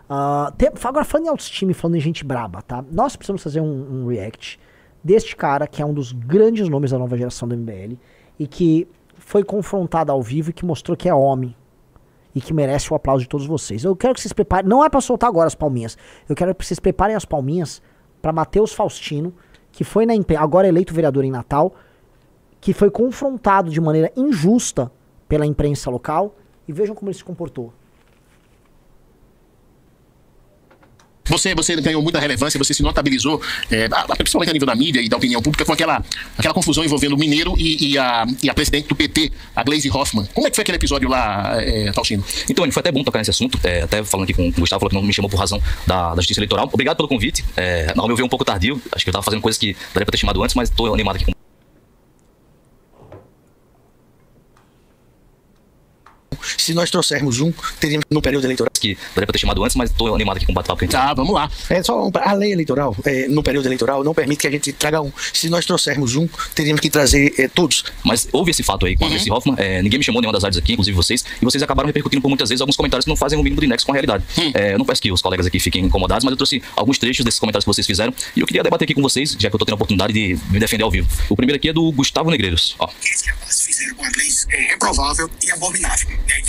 Agora, falando em autoestima e falando em gente braba, tá? Nós precisamos fazer um react deste cara, que é um dos grandes nomes da nova geração do MBL, e que foi confrontado ao vivo e que mostrou que é homem. E que merece o aplauso de todos vocês. Eu quero que vocês preparem, não é pra soltar agora as palminhas, eu quero que vocês preparem as palminhas pra Matheus Faustino, que foi agora eleito vereador em Natal, que foi confrontado de maneira injusta pela imprensa local, e vejam como ele se comportou. Você ganhou muita relevância, você se notabilizou, principalmente a nível da mídia e da opinião pública, com aquela confusão envolvendo o Mineiro e a presidente do PT, a Gleisi Hoffmann. Como é que foi aquele episódio lá, Faustino? Então, foi até bom tocar nesse assunto, até falando aqui com o Gustavo, falou que não me chamou por razão da Justiça Eleitoral. Obrigado pelo convite, ao meu ver um pouco tardio, acho que eu estava fazendo coisas que daria para ter chamado antes, mas estou animado aqui com... Se nós trouxermos teríamos no período eleitoral. Que daria para ter chamado antes, mas estou animado aqui com o bate-papo. Tá, vamos lá. A lei eleitoral, no período eleitoral, não permite que a gente traga Se nós trouxermos teríamos que trazer todos. Mas houve esse fato aí com a Gleisi Hoffmann, ninguém me chamou nenhuma das áreas aqui, inclusive vocês, e vocês acabaram repercutindo por muitas vezes alguns comentários que não fazem o mínimo de nexo com a realidade. Eu não peço que os colegas aqui fiquem incomodados, mas eu trouxe alguns trechos desses comentários que vocês fizeram, e eu queria debater aqui com vocês, já que eu estou tendo a oportunidade de me defender ao vivo. O primeiro aqui é do Gustavo Negreiros. Esse rapaz fizeram com a Gleisi é reprovável e abominável.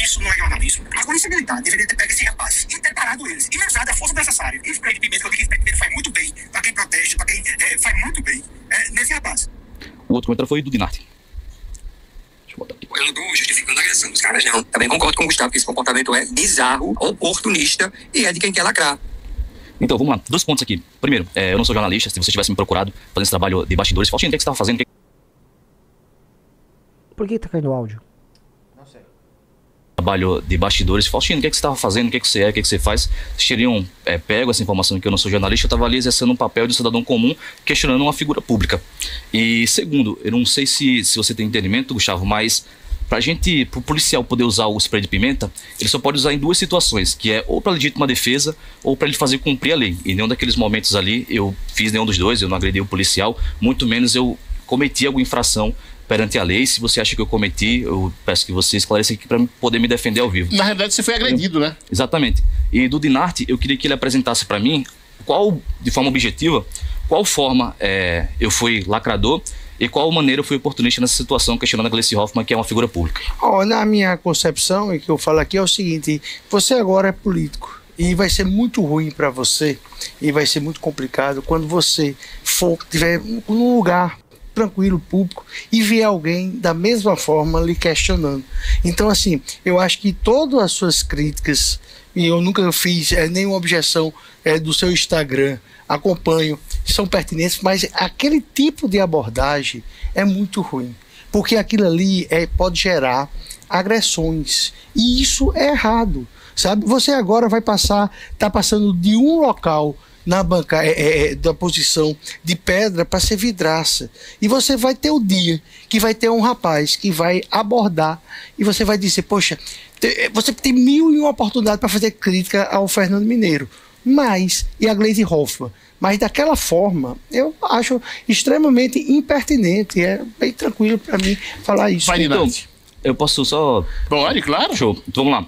Isso não é jornalismo. A polícia militar deveria ter pego esse rapaz e ter parado eles e usado a força necessária. E o spray de pimenta, porque esse spray de pimenta faz muito bem para quem protesta, para quem faz muito bem nesse rapaz. O outro comentário foi do Dinarte. Deixa eu botar aqui. Eu não estou justificando a agressão dos caras, não. Também concordo com o Gustavo que esse comportamento é bizarro, oportunista e é de quem quer lacrar. Então, vamos lá. 2 pontos aqui. Primeiro, eu não sou jornalista. Se você tivesse me procurado fazendo esse trabalho de bastidores, Faustino, o que você estava fazendo? Por que tá caindo o áudio? Trabalho de bastidores, Faustino, o que você estava fazendo, o que você é, o que você faz? Vocês teriam pego essa informação que eu não sou jornalista, eu estava ali exercendo um papel de um cidadão comum, questionando uma figura pública. E segundo, eu não sei se você tem entendimento, Gustavo, mas pro policial poder usar o spray de pimenta, ele só pode usar em 2 situações, que é ou para legítima defesa ou para ele fazer cumprir a lei. E nenhum daqueles momentos ali eu fiz nenhum dos dois, eu não agredi o policial, muito menos eu cometi alguma infração perante a lei. Se você acha que eu cometi, eu peço que você esclareça aqui para poder me defender ao vivo. Na realidade, você foi agredido, né? Exatamente. E do Dinarte, eu queria que ele apresentasse para mim, de forma objetiva, qual forma eu fui lacrador e qual maneira eu fui oportunista nessa situação, questionando a Gleisi Hoffmann, que é uma figura pública. Na minha concepção, e que eu falo aqui é o seguinte: você agora é político. E vai ser muito ruim para você, e vai ser muito complicado quando você estiver num lugar tranquilo, público, e ver alguém da mesma forma lhe questionando. Então, assim, eu acho que todas as suas críticas, e eu nunca fiz nenhuma objeção do seu Instagram, acompanho, são pertinentes, mas aquele tipo de abordagem é muito ruim, porque aquilo ali pode gerar agressões, e isso é errado, sabe? Você agora está passando de um local na banca da posição de pedra para ser vidraça. E você vai ter o dia que vai ter um rapaz que vai abordar e você vai dizer: poxa, você tem 1001 oportunidades para fazer crítica ao Fernando Mineiro, e a Gleisi Hoffmann. Mas daquela forma, eu acho extremamente impertinente. É bem tranquilo para mim falar isso. Então, eu posso só... Pode, claro. Show. Então, vamos lá.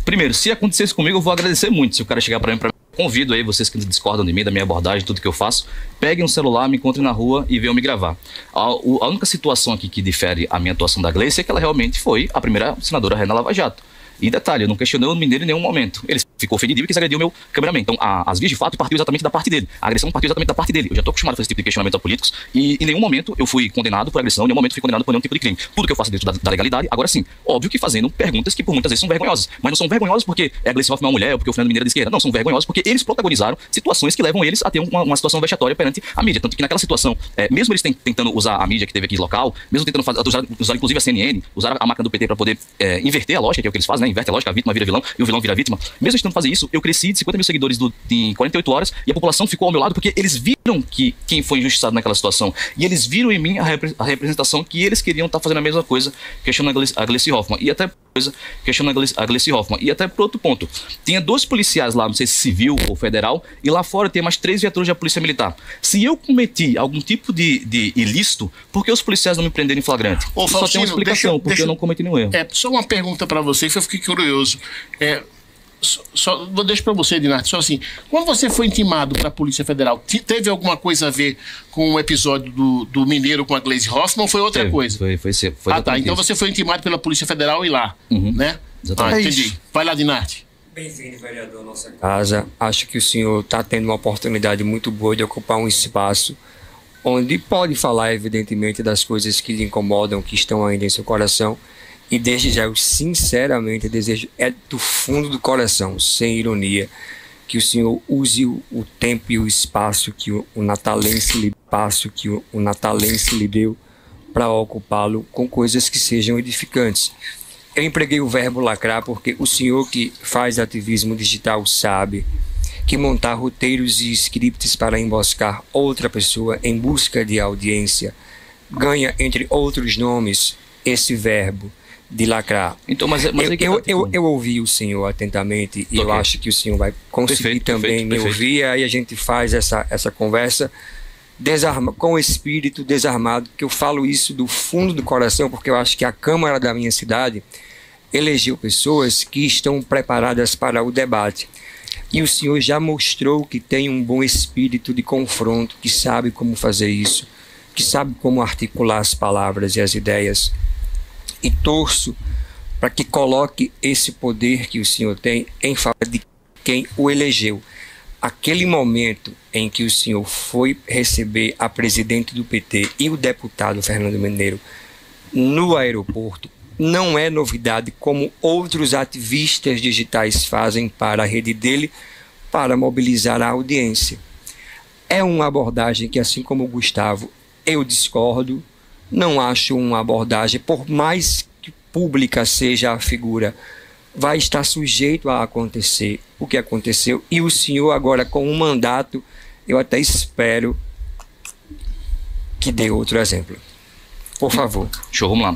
Primeiro, se acontecesse comigo, eu vou agradecer muito. Se o cara chegar para mim, convido aí vocês que discordam de mim, da minha abordagem, tudo que eu faço, peguem um celular, me encontrem na rua e venham me gravar. A única situação aqui que difere a minha atuação da Gleisi é que ela realmente foi a primeira senadora ré na Lava Jato. E detalhe, eu não questionei o Mineiro em nenhum momento. Ele ficou ofendido e quis agredir o meu cameraman. Então, as vias de fato partiu exatamente da parte dele. A agressão partiu exatamente da parte dele. Eu já estou acostumado a fazer esse tipo de questionamento a políticos e em nenhum momento eu fui condenado por agressão, em nenhum momento fui condenado por nenhum tipo de crime. Tudo que eu faço dentro da legalidade, agora sim, óbvio que fazendo perguntas que por muitas vezes são vergonhosas. Mas não são vergonhosas porque a Gleisi Hoffmann é uma mulher ou porque o Fernando Mineiro é de esquerda. Não, são vergonhosas porque eles protagonizaram situações que levam eles a ter uma situação vexatória perante a mídia. Tanto que naquela situação, mesmo eles tentando usar a mídia que teve aqui local, mesmo tentando usar inclusive a CNN, usar a máquina do PT para poder inverter a lógica, que é o que eles fazem, né? Inverte a lógica, a vítima vira vilão e o vilão vira vítima. Mesmo tentando fazer isso, eu cresci de 50 mil seguidores em 48 horas e a população ficou ao meu lado porque eles viram que quem foi injustiçado naquela situação e eles viram em mim a representação que eles queriam estar fazendo a mesma coisa, questionando a Gleisi Hoffmann e até por outro ponto. Tinha 2 policiais lá, não sei se civil ou federal, e lá fora tem mais 3 viaturas da polícia militar. Se eu cometi algum tipo de ilícito, por que os policiais não me prenderam em flagrante? Só tem uma explicação, porque eu não cometi nenhum erro. Só uma pergunta para você, que eu fiquei curioso. Só vou deixar para você, Dinarte, só assim, quando você foi intimado para a Polícia Federal, teve alguma coisa a ver com o episódio do Mineiro com a Gleisi Hoffmann ou foi outra coisa? Foi tá. Então você foi intimado pela Polícia Federal e lá, né? Exatamente. Entendi. Vai lá, Dinarte. Bem-vindo, vereador, à nossa casa. Acho que o senhor está tendo uma oportunidade muito boa de ocupar um espaço onde pode falar, evidentemente, das coisas que lhe incomodam, que estão ainda em seu coração. E desde já eu sinceramente desejo, do fundo do coração, sem ironia, que o senhor use o tempo e o espaço que o natalense lhe deu para ocupá-lo com coisas que sejam edificantes. Eu empreguei o verbo lacrar porque o senhor que faz ativismo digital sabe que montar roteiros e scripts para emboscar outra pessoa em busca de audiência ganha, entre outros nomes, esse verbo de lacrar. Então, mas eu ouvi o senhor atentamente e eu acho que o senhor vai conseguir também me ouvir. Aí a gente faz essa conversa com o espírito desarmado, que eu falo isso do fundo do coração, porque eu acho que a Câmara da minha cidade elegeu pessoas que estão preparadas para o debate. E o senhor já mostrou que tem um bom espírito de confronto, que sabe como fazer isso, que sabe como articular as palavras e as ideias. E torço para que coloque esse poder que o senhor tem em favor de quem o elegeu. Aquele momento em que o senhor foi receber a presidente do PT e o deputado Fernando Mineiro no aeroporto não é novidade, como outros ativistas digitais fazem para a rede dele para mobilizar a audiência. É uma abordagem que, assim como o Gustavo, eu discordo. Não acho uma abordagem, por mais que pública seja a figura, vai estar sujeito a acontecer o que aconteceu. E o senhor agora, com um mandato, eu até espero que dê outro exemplo. Por favor. Show, vamos lá.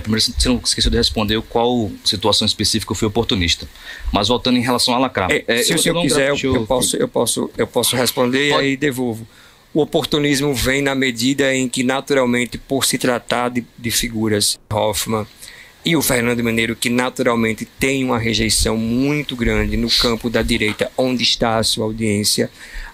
Primeiro, você não esqueceu de responder qual situação específica eu fui oportunista. Mas voltando em relação a lacrar. Se o senhor quiser, eu posso responder. Pode. E aí devolvo. O oportunismo vem na medida em que, naturalmente, por se tratar de figuras Hoffmann e o Fernando Mineiro, que naturalmente tem uma rejeição muito grande no campo da direita, onde está a sua audiência,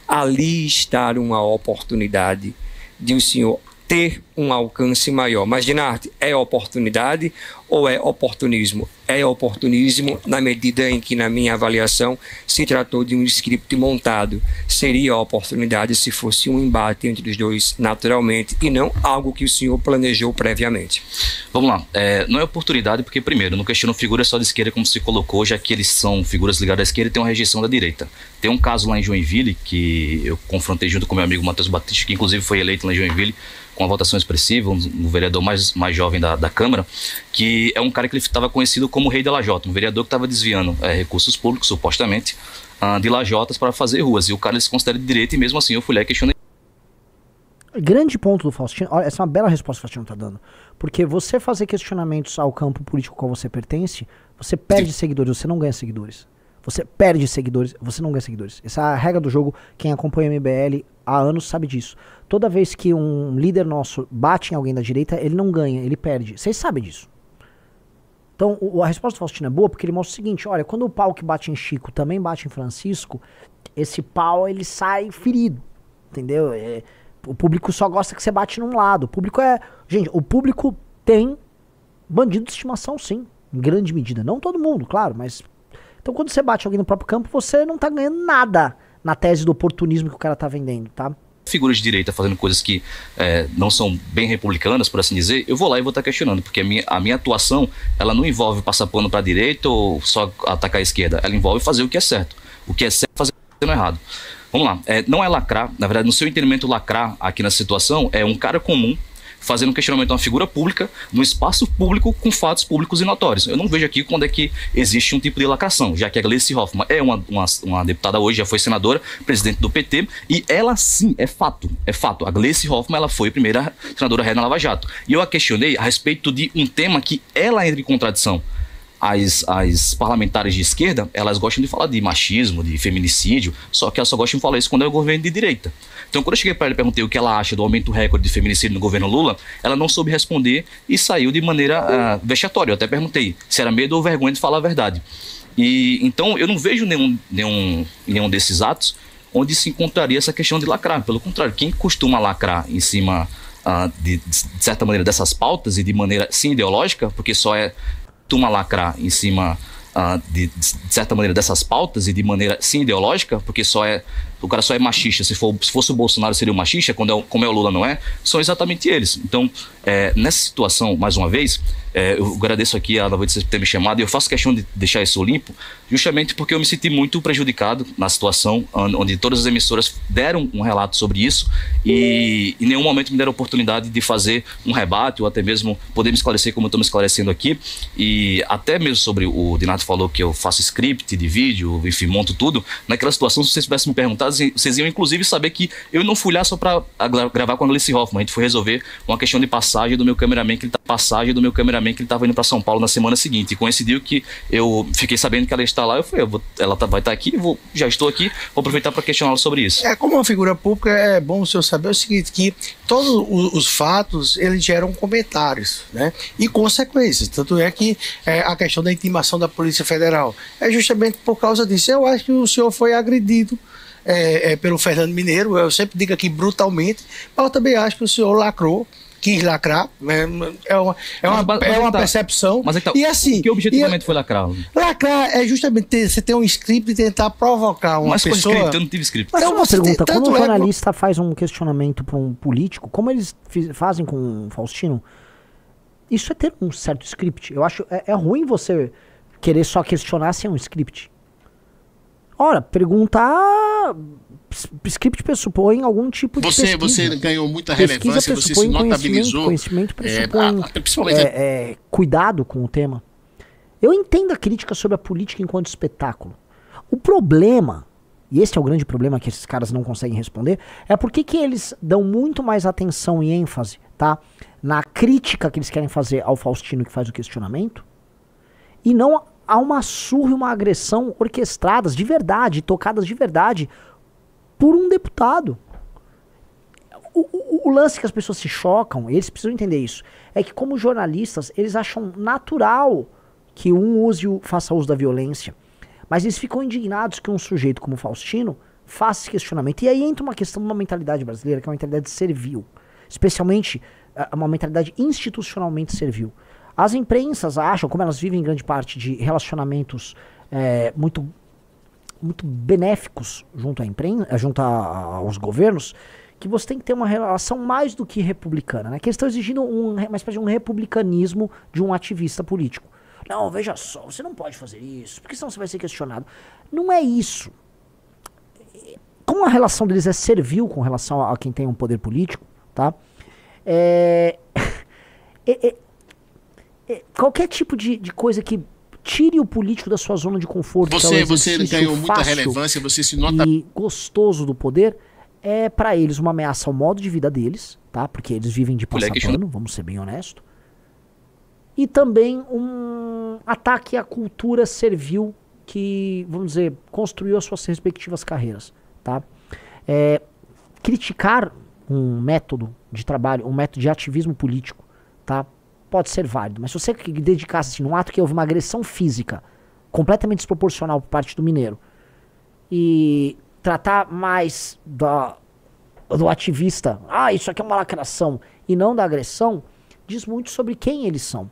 ali está uma oportunidade de o senhor ter um alcance maior. Mas, Dinarte, é oportunidade ou é oportunismo? É oportunismo na medida em que, na minha avaliação, se tratou de um script montado. Seria oportunidade se fosse um embate entre os dois naturalmente e não algo que o senhor planejou previamente. Vamos lá. Não é oportunidade porque, primeiro, não questiono figuras só de esquerda como se colocou, já que eles são figuras ligadas à esquerda e têm uma rejeição da direita. Tem um caso lá em Joinville que eu confrontei junto com meu amigo Matheus Batista, que inclusive foi eleito lá em Joinville com uma votação expressiva, um vereador mais jovem da Câmara, que é um cara que ele estava conhecido como Rei da Lajota, um vereador que estava desviando recursos públicos, supostamente, de lajotas para fazer ruas. E o cara ele se considera de direita e mesmo assim eu fui lá e questionei. Grande ponto do Faustino. Olha, essa é uma bela resposta que o Faustino está dando. Porque você fazer ao ao campo político ao qual você pertence, você perde seguidores, você não ganha seguidores. Você perde seguidores, você não ganha seguidores. Essa é a regra do jogo. Quem acompanha o MBL há anos sabe disso. Toda vez que um líder nosso bate em alguém da direita, ele não ganha, ele perde. Vocês sabem disso. Então, a resposta do Faustino é boa porque ele mostra o seguinte: olha, quando o pau que bate em Chico também bate em Francisco, esse pau ele sai ferido. Entendeu? O público só gosta que você bate num lado. O público Gente, o público tem bandido de estimação, sim. Em grande medida. Não todo mundo, claro, mas. Então, quando você bate alguém no próprio campo, você não tá ganhando nada na tese do oportunismo que o cara tá vendendo, tá? Figuras de direita fazendo coisas que não são bem republicanas, por assim dizer, eu vou lá e vou estar questionando, porque a minha atuação, ela não envolve passar pano para a direita ou só atacar a esquerda, ela envolve fazer o que é certo. O que é certo, fazer o que é errado. Vamos lá, não é lacrar, na verdade, no seu entendimento, lacrar aqui nessa situação é um cara comum fazendo um questionamento a uma figura pública, no espaço público, com fatos públicos e notórios. Eu não vejo aqui quando é que existe um tipo de lacração, já que a Gleisi Hoffmann é uma deputada hoje, já foi senadora, presidente do PT, e ela sim, é fato. A Gleisi Hoffmann, ela foi a primeira senadora ré na Lava Jato. E eu a questionei a respeito de um tema que ela entra em contradição. As parlamentares de esquerda, elas gostam de falar de machismo, de feminicídio, só que elas só gostam de falar isso quando é o governo de direita. Então, quando eu cheguei para ela e perguntei o que ela acha do aumento recorde de feminicídio no governo Lula, ela não soube responder e saiu de maneira vexatória. Eu até perguntei se era medo ou vergonha de falar a verdade. E então eu não vejo nenhum desses atos onde se encontraria essa questão de lacrar. Pelo contrário, quem costuma lacrar em cima de certa maneira dessas pautas e de maneira sim ideológica, porque só é lacrar em cima de certa maneira dessas pautas e de maneira sim ideológica, porque o cara só é machista. Se fosse o Bolsonaro seria o machista, como é o Lula não é, são exatamente eles. Então, nessa situação, mais uma vez, eu agradeço aqui a 96 por ter me chamado, e eu faço questão de deixar isso limpo, justamente porque eu me senti muito prejudicado na situação onde todas as emissoras deram um relato sobre isso e em nenhum momento me deram a oportunidade de fazer um rebate ou até mesmo poder me esclarecer como eu estou me esclarecendo aqui. E até mesmo sobre o Dinato falou que eu faço script de vídeo, enfim, monto tudo. Naquela situação, se vocês tivessem me perguntado, vocês iam inclusive saber que eu não fui lá só para gravar com a Gleice Hoffmann. A gente foi resolver uma questão de passagem do meu cameraman que ele estava indo para São Paulo na semana seguinte. E coincidiu que eu fiquei sabendo que ela está lá. Eu falei, ela vai estar aqui, já estou aqui, vou aproveitar para questioná-la sobre isso. Como uma figura pública, é bom o senhor saber o seguinte, que todos os fatos, eles geram comentários, né? E consequências. Tanto é que a questão da intimação da Polícia Federal é justamente por causa disso. Eu acho que o senhor foi agredido pelo Fernando Mineiro, eu sempre digo aqui brutalmente, mas eu também acho que o senhor quis lacrar, é uma percepção. Mas então, e assim, que objetivamente foi lacrar? Lacrar é justamente você ter um script e tentar provocar uma pessoa. Mas com script, eu não tive script. Mas uma pergunta, quando um jornalista faz um questionamento para um político, como eles fazem com o Faustino, isso é ter um certo script. Eu acho, é ruim você querer só questionar sem um script. Ora, perguntar... Script pressupõe algum tipo de pesquisa. Você ganhou muita relevância, você se notabilizou. Conhecimento pressupõe cuidado com o tema. Eu entendo a crítica sobre a política enquanto espetáculo. O problema, e esse é o grande problema que esses caras não conseguem responder, é por que eles dão muito mais atenção e ênfase, tá, na crítica que eles querem fazer ao Faustino que faz o questionamento, e não a uma surra e uma agressão orquestradas de verdade, tocadas de verdade, por um deputado. O lance que as pessoas se chocam, eles precisam entender isso, é que como jornalistas, eles acham natural que um faça uso da violência, mas eles ficam indignados que um sujeito como Faustino faça esse questionamento. E aí entra uma questão de uma mentalidade brasileira, que é uma mentalidade servil, especialmente uma mentalidade institucionalmente servil. As imprensas acham, como elas vivem em grande parte de relacionamentos muito benéficos junto à imprensa, junto aos governos, que você tem que ter uma relação mais do que republicana, né? Que eles estão exigindo uma espécie de um republicanismo de um ativista político. Não, veja só, você não pode fazer isso, porque senão você vai ser questionado. Não é isso. Como a relação deles é servil com relação a quem tem um poder político, tá? Qualquer tipo de coisa que tire o político da sua zona de conforto. Você ganhou muita relevância, você se nota e gostoso do poder, é para eles uma ameaça ao modo de vida deles, tá? Porque eles vivem de passar pano, vamos ser bem honestos. E também um ataque à cultura servil que, vamos dizer, construiu as suas respectivas carreiras, tá? Criticar um método de trabalho, um método de ativismo político, tá? Pode ser válido, mas se você dedicasse num ato que houve uma agressão física completamente desproporcional por parte do Mineiro e tratar mais do ativista, isso aqui é uma lacração, e não da agressão, diz muito sobre quem eles são.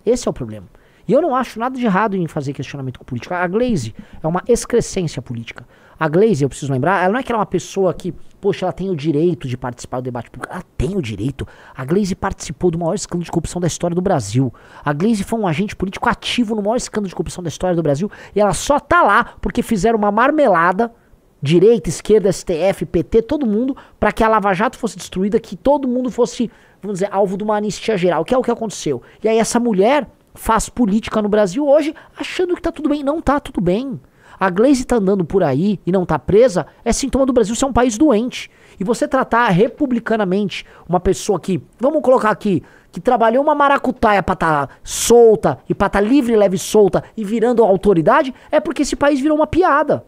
Esse é o problema. E eu não acho nada de errado em fazer questionamento com política. A Gleice é uma excrescência política. A Gleice, eu preciso lembrar, ela não é que ela é uma pessoa que, poxa, ela tem o direito de participar do debate público. Ela tem o direito. A Gleice participou do maior escândalo de corrupção da história do Brasil. A Gleice foi um agente político ativo no maior escândalo de corrupção da história do Brasil. E ela só tá lá porque fizeram uma marmelada, direita, esquerda, STF, PT, todo mundo, para que a Lava Jato fosse destruída, que todo mundo fosse, vamos dizer, alvo de uma anistia geral, que é o que aconteceu. E aí essa mulher faz política no Brasil hoje achando que tá tudo bem. Não tá tudo bem. A Gleice tá andando por aí e não tá presa, é sintoma do Brasil ser um país doente. E você tratar republicanamente uma pessoa que, vamos colocar aqui, que trabalhou uma maracutaia pra tá solta e pra tá livre, leve e solta e virando autoridade, é porque esse país virou uma piada.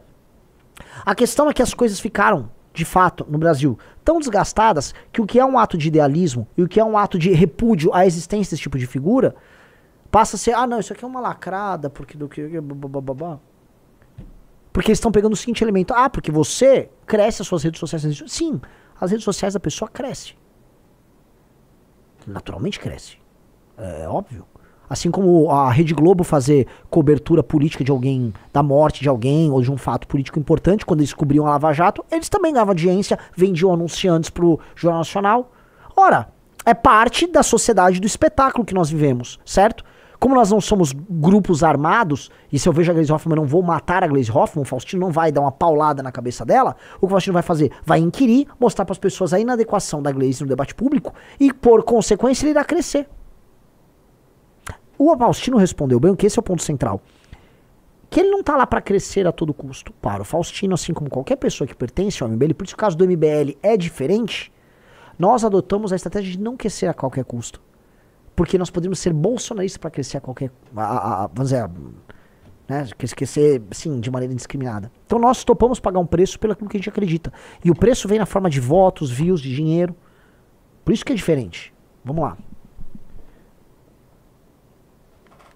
A questão é que as coisas ficaram, de fato, no Brasil, tão desgastadas que o que é um ato de idealismo e o que é um ato de repúdio à existência desse tipo de figura Passa a ser, não, isso aqui é uma lacrada, porque do que... Porque eles estão pegando o seguinte elemento, porque você cresce as suas redes sociais. Sim, as redes sociais da pessoa crescem. Naturalmente cresce. É óbvio. Assim como a Rede Globo fazer cobertura política de alguém, da morte de alguém, ou de um fato político importante, quando eles cobriam a Lava Jato, eles também ganhavam audiência, vendiam anunciantes pro Jornal Nacional. Ora, é parte da sociedade do espetáculo que nós vivemos, certo? Como nós não somos grupos armados, e se eu vejo a Gleisi Hoffmann, eu não vou matar a Gleisi Hoffmann, o Faustino não vai dar uma paulada na cabeça dela, o que o Faustino vai fazer? Vai inquirir, mostrar para as pessoas a inadequação da Gleisi no debate público, e por consequência ele irá crescer. O Faustino respondeu bem, que esse é o ponto central. Que ele não tá lá para crescer a todo custo. Para o Faustino, assim como qualquer pessoa que pertence ao MBL, por isso que o caso do MBL é diferente, nós adotamos a estratégia de não crescer a qualquer custo. Porque nós podemos ser bolsonaristas para crescer a qualquer... vamos dizer... Né, crescer, sim, de maneira indiscriminada. Então nós topamos pagar um preço pelo que a gente acredita. E o preço vem na forma de votos, views, de dinheiro. Por isso que é diferente. Vamos lá.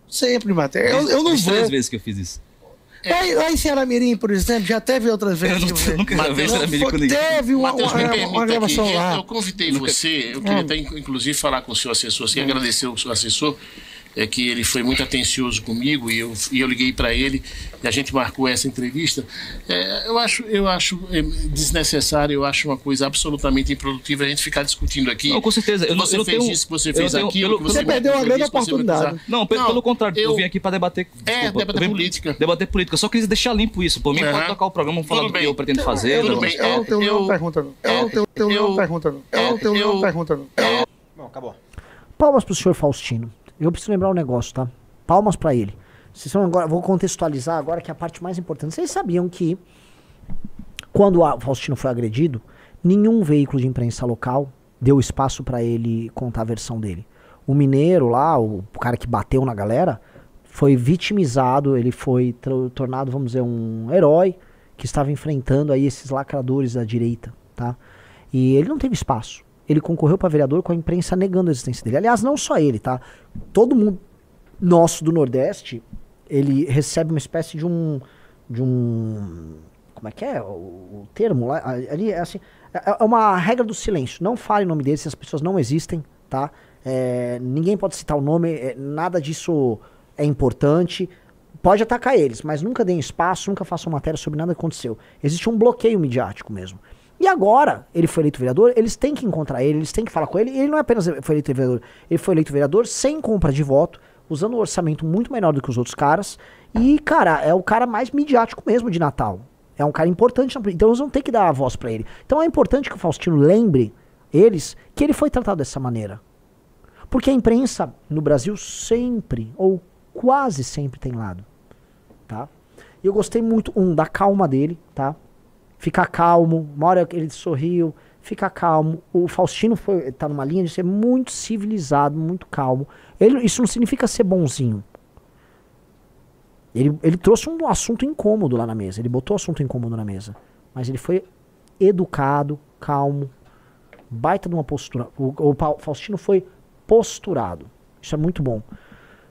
Sempre, Matheus. Eu não vou. 3 vezes que eu fiz isso. Lá em Ceará-Mirim, por exemplo, já teve outras vezes. Eu nunca gravei Ceará-Mirim com ninguém. Teve uma gravação aqui, lá. Eu convidei você, eu queria até inclusive falar com o seu assessor, assim, agradecer o seu assessor, que ele foi muito atencioso comigo e eu liguei para ele e a gente marcou essa entrevista. Eu acho desnecessário, eu acho uma coisa absolutamente improdutiva a gente ficar discutindo aqui. Não, com certeza. Você fez isso, você fez aquilo. Você perdeu uma grande oportunidade. Não, pelo contrário, eu vim aqui para debater. Debater política. Debater política. Eu só queria deixar limpo isso. Por mim, pode tocar o programa falando o que eu pretendo fazer. Tudo bem. Eu não tenho nenhuma pergunta, não. Eu não tenho nenhuma pergunta, não. Bom, acabou. Palmas pro senhor Faustino. Eu preciso lembrar um negócio, tá? Palmas pra ele. Vou contextualizar agora que é a parte mais importante. Vocês sabiam que quando o Faustino foi agredido, nenhum veículo de imprensa local deu espaço pra ele contar a versão dele. O mineiro lá, o cara que bateu na galera, foi vitimizado, ele foi tornado, vamos dizer, um herói que estava enfrentando aí esses lacradores da direita, tá? E ele não teve espaço. Ele concorreu para vereador com a imprensa negando a existência dele. Aliás, não só ele, tá? Todo mundo nosso do Nordeste, ele recebe uma espécie de um como é que é o termo lá? Ali é assim, é uma regra do silêncio. Não fale o nome deles, as pessoas não existem, tá? Ninguém pode citar o nome, nada disso é importante. Pode atacar eles, mas nunca deem espaço, nunca façam matéria sobre nada que aconteceu. Existe um bloqueio midiático mesmo. E agora, ele foi eleito vereador, eles têm que encontrar ele, eles têm que falar com ele, e ele não é apenas foi eleito vereador, ele foi eleito vereador sem compra de voto, usando um orçamento muito menor do que os outros caras, e, cara, é o cara mais midiático mesmo de Natal. É um cara importante, então eles vão ter que dar a voz pra ele. Então é importante que o Faustino lembre eles que ele foi tratado dessa maneira. Porque a imprensa no Brasil sempre, ou quase sempre, tem lado. Tá? E eu gostei muito, da calma dele, tá? Ficar calmo, uma hora ele sorriu, fica calmo. O Faustino tá numa linha de ser muito civilizado, muito calmo. Isso não significa ser bonzinho. Ele trouxe um assunto incômodo lá na mesa, ele botou assunto incômodo na mesa. Mas ele foi educado, calmo, baita de uma postura. O Faustino foi posturado. Isso é muito bom.